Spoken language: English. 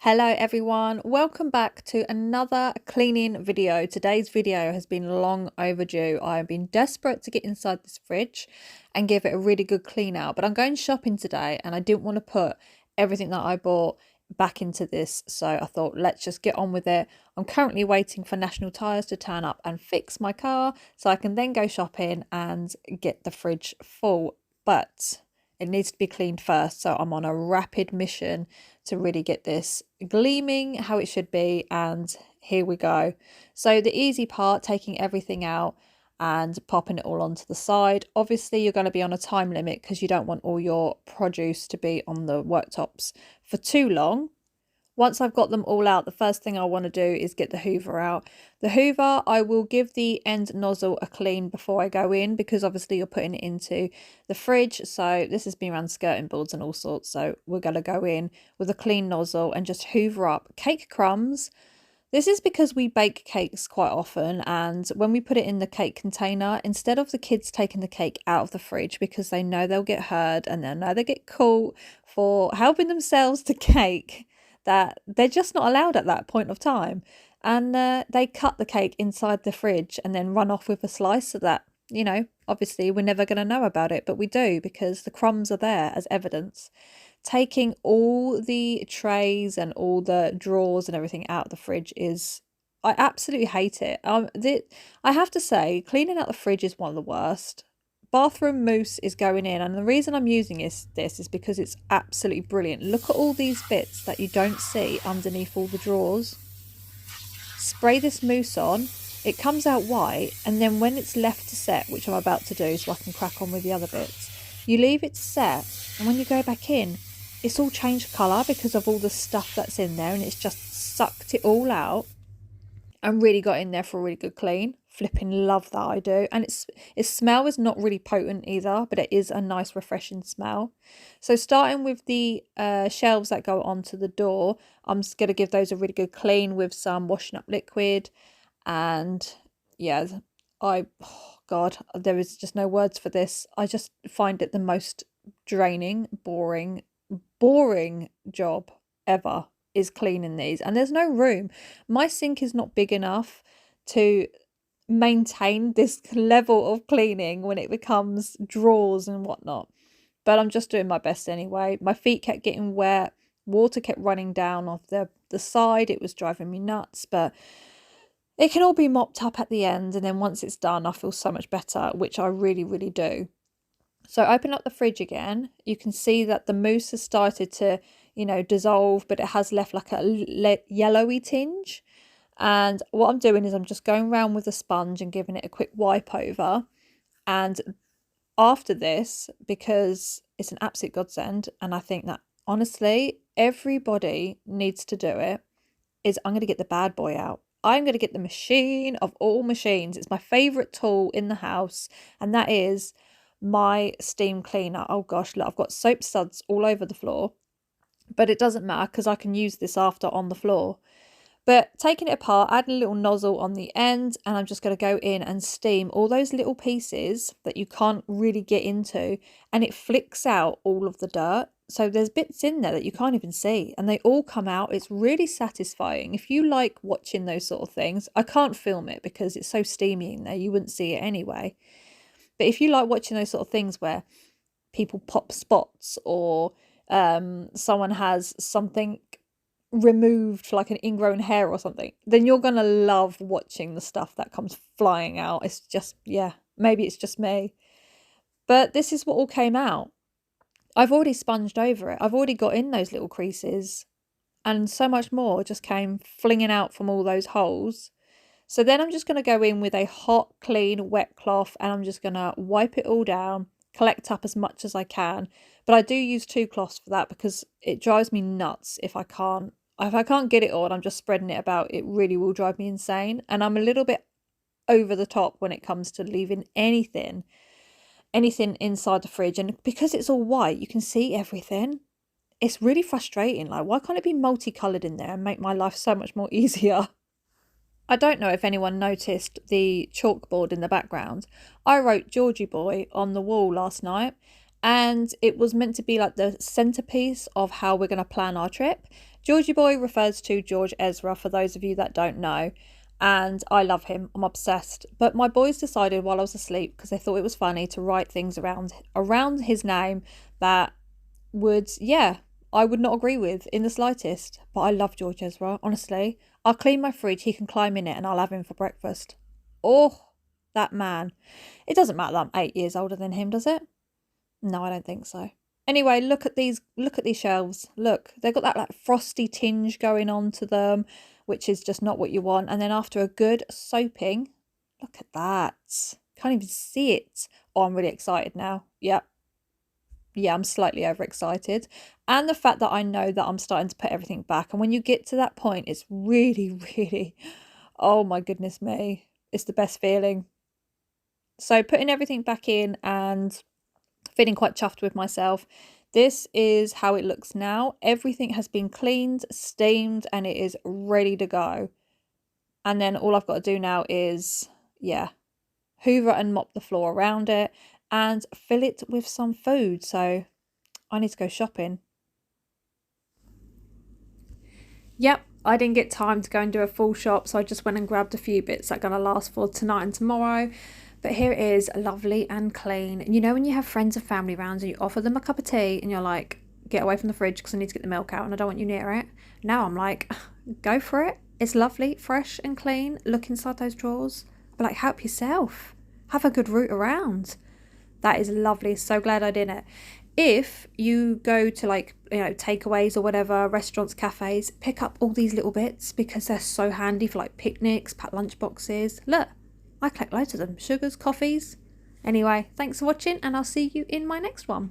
Hello everyone, welcome back to another cleaning video. Today's video has been long overdue. I've been desperate to get inside this fridge and give it a really good clean out, but I'm going shopping today and I didn't want to put everything that I bought back into this, so I thought let's just get on with it. I'm currently waiting for National Tyres to turn up and fix my car so I can then go shopping and get the fridge full, but it needs to be cleaned first, so I'm on a rapid mission to really get this gleaming how it should be, and here we go. So the easy part, taking everything out and popping it all onto the side. Obviously you're going to be on a time limit because you don't want all your produce to be on the worktops for too long. Once I've got them all out, the first thing I want to do is get the hoover out. The hoover, I will give the end nozzle a clean before I go in, because obviously you're putting it into the fridge. So this has been around skirting boards and all sorts. So we're going to go in with a clean nozzle and just hoover up cake crumbs. This is because we bake cakes quite often, and when we put it in the cake container, instead of the kids taking the cake out of the fridge because they know they'll get hurt and they know they get caught for helping themselves to cake, that they're just not allowed at that point of time, and they cut the cake inside the fridge and then run off with a slice, so that, you know, obviously we're never going to know about it, but we do because the crumbs are there as evidence. Taking all the trays and all the drawers and everything out of the fridge is, I absolutely hate it. I have to say, cleaning out the fridge is one of the worst. Bathroom mousse is going in, and the reason I'm using this is because it's absolutely brilliant. Look at all these bits that you don't see underneath all the drawers. Spray this mousse on, it comes out white, and then when it's left to set, which I'm about to do so I can crack on with the other bits, you leave it to set, and when you go back in, it's all changed colour because of all the stuff that's in there, and it's just sucked it all out and really got in there for a really good clean. Flipping love that I do. And its smell is not really potent either, but it is a nice refreshing smell. So starting with the shelves that go onto the door, I'm just going to give those a really good clean with some washing up liquid. And yeah, oh God, there is just no words for this. I just find it the most draining, boring job ever is cleaning these, and there's no room. My sink is not big enough to maintain this level of cleaning when it becomes drawers and whatnot, but I'm just doing my best anyway. My feet kept getting wet, water kept running down off the side, it was driving me nuts, but it can all be mopped up at the end, and then once it's done I feel so much better, which I really do. So open up the fridge again, you can see that the mousse has started to, you know, dissolve, but it has left like a yellowy tinge. And what I'm doing is I'm just going around with a sponge and giving it a quick wipe over. And after this, because it's an absolute godsend, and I think that honestly everybody needs to do it, is I'm going to get the bad boy out. I'm going to get the machine of all machines. It's my favourite tool in the house, and that is my steam cleaner. Oh gosh, look, I've got soap suds all over the floor, but it doesn't matter because I can use this after on the floor. But taking it apart, adding a little nozzle on the end, and I'm just going to go in and steam all those little pieces that you can't really get into, and it flicks out all of the dirt. So there's bits in there that you can't even see, and they all come out. It's really satisfying. If you like watching those sort of things, I can't film it because it's so steamy in there, you wouldn't see it anyway. But if you like watching those sort of things where people pop spots, or someone has something removed like an ingrown hair or something, then you're gonna love watching the stuff that comes flying out. It's just, yeah, maybe it's just me, but this is what all came out. I've already sponged over it, I've already got in those little creases, and so much more just came flinging out from all those holes. So then I'm just going to go in with a hot, clean, wet cloth, and I'm just going to wipe it all down, collect up as much as I can. But I do use two cloths for that because it drives me nuts if I can't get it all and I'm just spreading it about. It really will drive me insane. And I'm a little bit over the top when it comes to leaving anything inside the fridge. And because it's all white, you can see everything. It's really frustrating. Like, why can't it be multicolored in there and make my life so much more easier? I don't know if anyone noticed the chalkboard in the background. I wrote Georgie Boy on the wall last night, and it was meant to be like the centerpiece of how we're going to plan our trip. Georgie Boy refers to George Ezra, for those of you that don't know. And I love him. I'm obsessed. But my boys decided while I was asleep, because they thought it was funny, to write things around his name that would, yeah, I would not agree with in the slightest. But I love George Ezra, honestly. I'll clean my fridge, he can climb in it, and I'll have him for breakfast. Oh, that man. It doesn't matter that I'm 8 years older than him, does it? No, I don't think so. Anyway, look at these shelves. Look, they've got that like frosty tinge going on to them, which is just not what you want. And then after a good soaping, look at that. Can't even see it. Oh, I'm really excited now. Yep. Yeah, I'm slightly overexcited. And the fact that I know that I'm starting to put everything back. And when you get to that point, it's really, really, oh my goodness me. It's the best feeling. So putting everything back in and feeling quite chuffed with myself. This is how it looks now. Everything has been cleaned, steamed, and it is ready to go. And then all I've got to do now is, yeah, hoover and mop the floor around it and fill it with some food. So I need to go shopping. Yep, I didn't get time to go and do a full shop, so I just went and grabbed a few bits that are going to last for tonight and tomorrow. But here it is, lovely and clean. And you know when you have friends and family round and you offer them a cup of tea and you're like, get away from the fridge because I need to get the milk out and I don't want you near it. Now I'm like, go for it. It's lovely, fresh and clean. Look inside those drawers. But like, help yourself. Have a good route around. That is lovely. So glad I did it. If you go to like, you know, takeaways or whatever, restaurants, cafes, pick up all these little bits because they're so handy for like picnics, packed lunch boxes. Look. I collect loads of them. Sugars, coffees. Anyway, thanks for watching and I'll see you in my next one.